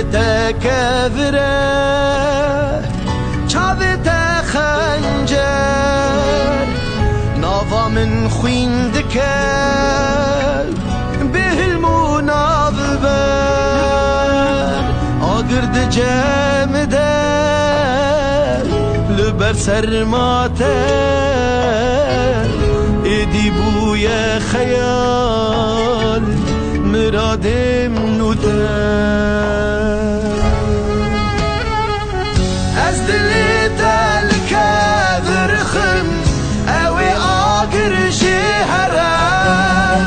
تكذره چاوت خنجر نافا من خوين دكال به المناظبر آقرد جامدر لبر سرماتر ایدی بوی خیال مرادم نوتر از دلی تلکه درخم اوی آگر جهرم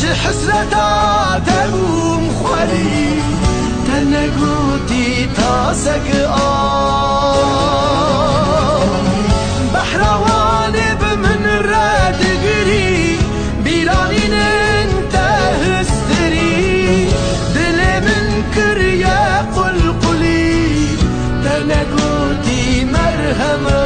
جه حسرتا دبوم خوری تنگوتی تاسک بحرواني بمن رادقري بيرانين انت هستري دلي من كريا قلقلي تنقوتي مرهمة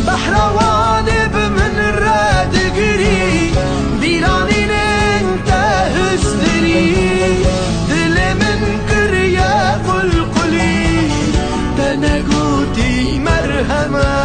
بحرواني بمن رادقري بيرانين انت هستري دلي من كريا قلقلي تنقوتي مرهمك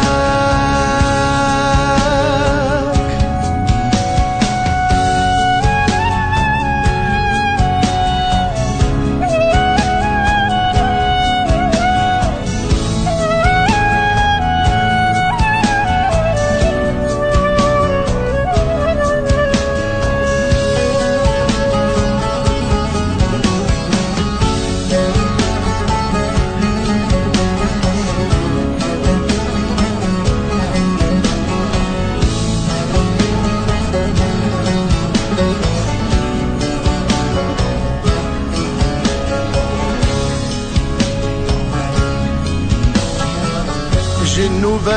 جنوب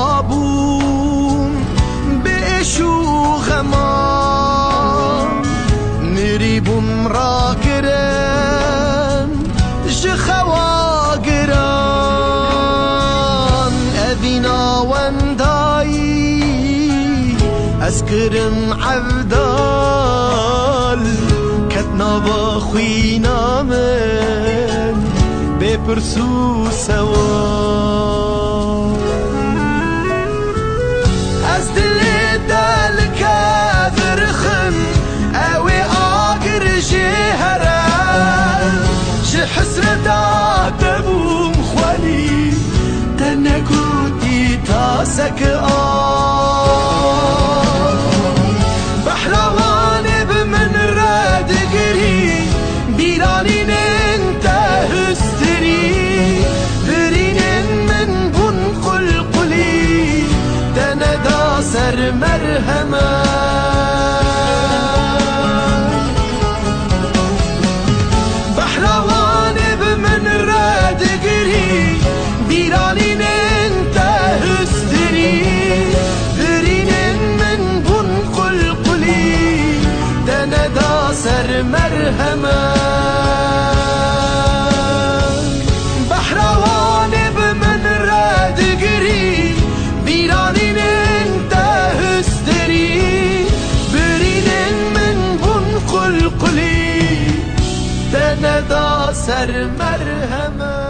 آوابوم بشو غمان نريبوم راكرن جخواقران أذينا وانداي أسكرم عبدال كتنا بخوينا من بپرسو سوا از دل كذرخن اوي آقر جهرم جه حسرتا دبوم خوالي تنقوتي تاسك بحرواني بمن رادقري بيرانين انت هستري برينين من بن قلقلي تندا سر مرهمة بحرواني بمن رادقري بيرانين انت هستري برينين من بن قلقلي تندا سر مرهمة بحرواني بمن رادقري بيرانين انت هستري برينين من بن قلقلي تندا سر مرهمة